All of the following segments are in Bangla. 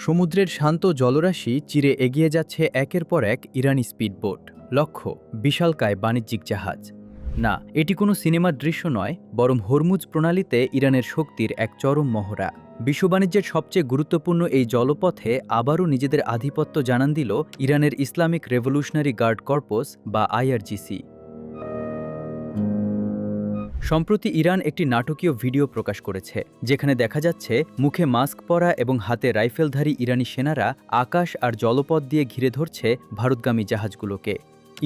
সমুদ্রের শান্ত জলরাশি চিরে এগিয়ে যাচ্ছে একের পর এক ইরানি স্পিডবোট। লক্ষ্য বিশালকায় বাণিজ্যিক জাহাজ। না, এটি কোনো সিনেমার দৃশ্য নয়, বরং হরমুজ প্রণালীতে ইরানের শক্তির এক চরম মহড়া। বিশ্ব বাণিজ্যের সবচেয়ে গুরুত্বপূর্ণ এই জলপথে আবারও নিজেদের আধিপত্য জানান দিল ইরানের ইসলামিক রেভলিউশনারি গার্ড কর্পস বা আইআরজিসি। সম্প্রতি ইরান একটি নাটকীয় ভিডিও প্রকাশ করেছে, যেখানে দেখা যাচ্ছে মুখে মাস্ক পরা এবং হাতে রাইফেলধারী ইরানি সেনারা আকাশ আর জলপথ দিয়ে ঘিরে ধরছে ভারতগামী জাহাজগুলোকে।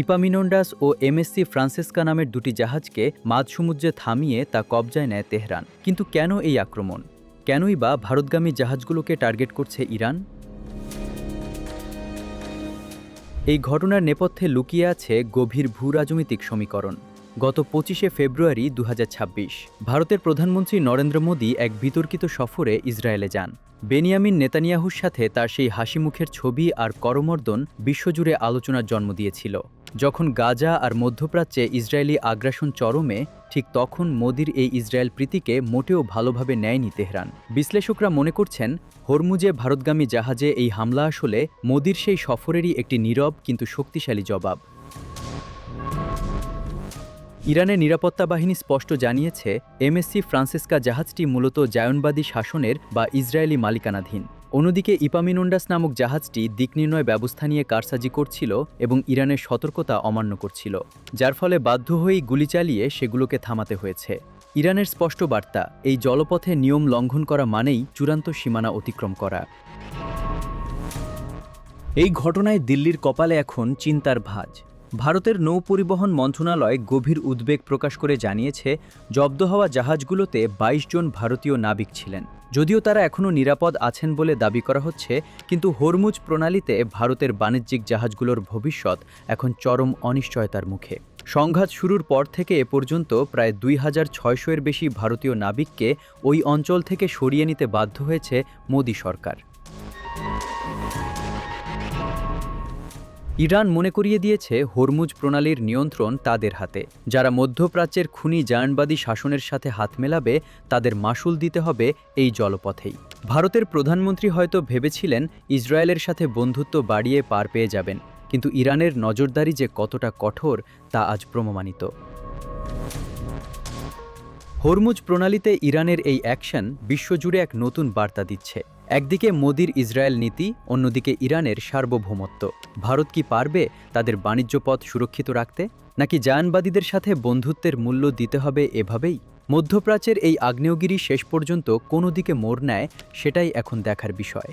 ইপামিনোন্ডাস ও এমএসসি ফ্রান্সিসকা নামের দুটি জাহাজকে মাঝসমুদ্রে থামিয়ে তা কবজায় নেয় তেহরান। কিন্তু কেন এই আক্রমণ? কেনই বা ভারতগামী জাহাজগুলোকে টার্গেট করছে ইরান? এই ঘটনার নেপথ্যে লুকিয়ে আছে গভীর ভূরাজনৈতিক সমীকরণ। গত 25শে ফেব্রুয়ারি 2026 ভারতের প্রধানমন্ত্রী নরেন্দ্র মোদী এক বিতর্কিত সফরে ইসরায়েলে যান। বেনিয়ামিন নেতানিয়াহুর সাথে তার সেই হাসিমুখের ছবি আর করমর্দন বিশ্বজুড়ে আলোচনার জন্ম দিয়েছিল। যখন গাজা আর মধ্যপ্রাচ্যে ইসরায়েলি আগ্রাসন চরমে, ঠিক তখন মোদির এই ইসরায়েল প্রীতিকে মোটেও ভালোভাবে নেয়নি তেহরান। বিশ্লেষকরা মনে করছেন, হরমুজে ভারতগামী জাহাজে এই হামলা আসলে মোদির সেই সফরেরই একটি নীরব কিন্তু শক্তিশালী জবাব। ইরানের নিরাপত্তা বাহিনী স্পষ্ট জানিয়েছে, এমএসসি ফ্রান্সিসকা জাহাজটি মূলত জায়নবাদী শাসনের বা ইসরায়েলি মালিকানাধীন। অন্যদিকে ইপামিনোন্ডাস নামক জাহাজটি দিকনির্ণয় ব্যবস্থা নিয়ে কারসাজি করছিল এবং ইরানের সতর্কতা অমান্য করছিল, যার ফলে বাধ্য হয়েই গুলি চালিয়ে সেগুলোকে থামাতে হয়েছে। ইরানের স্পষ্ট বার্তা, এই জলপথে নিয়ম লঙ্ঘন করা মানেই চূড়ান্ত সীমানা অতিক্রম করা। এই ঘটনায় দিল্লির কপালে এখন চিন্তার ভাঁজ। ভারতের নৌ পরিবহন মন্ত্রণালয় গভীর উদ্বেগ প্রকাশ করে জানিয়েছে, জব্দ হওয়া জাহাজগুলোতে 22 জন ভারতীয় নাবিক ছিলেন। যদিও তারা এখনও নিরাপদ আছেন বলে দাবি করা হচ্ছে, কিন্তু হরমুজ প্রণালীতে ভারতের বাণিজ্যিক জাহাজগুলোর ভবিষ্যৎ এখন চরম অনিশ্চয়তার মুখে। সংঘাত শুরুর পর থেকে এ পর্যন্ত প্রায় 2600-এর বেশি ভারতীয় নাবিককে ওই অঞ্চল থেকে সরিয়ে নিতে বাধ্য হয়েছে মোদি সরকার। ইরান মনে করিয়ে দিয়েছে, হরমুজ প্রণালীর নিয়ন্ত্রণ তাদের হাতে। যারা মধ্যপ্রাচ্যের খুনি জায়নবাদী শাসনের সাথে হাত মেলাবে, তাদের মাশুল দিতে হবে এই জলপথেই। ভারতের প্রধানমন্ত্রী হয়তো ভেবেছিলেন ইসরায়েলের সাথে বন্ধুত্ব বাড়িয়ে পার পেয়ে যাবেন, কিন্তু ইরানের নজরদারি যে কতটা কঠোর তা আজ প্রমাণিত। হরমুজ প্রণালীতে ইরানের এই অ্যাকশন বিশ্বজুড়ে এক নতুন বার্তা দিচ্ছে। একদিকে মোদির ইসরায়েল নীতি, অন্যদিকে ইরানের সার্বভৌমত্ব। ভারত কি পারবে তাদের বাণিজ্য পথ সুরক্ষিত রাখতে, নাকি জায়নবাদীদের সাথে বন্ধুত্বের মূল্য দিতে হবে এভাবেই? মধ্যপ্রাচ্যের এই আগ্নেয়গিরি শেষ পর্যন্ত কোনো দিকে মোড় নেয়, সেটাই এখন দেখার বিষয়।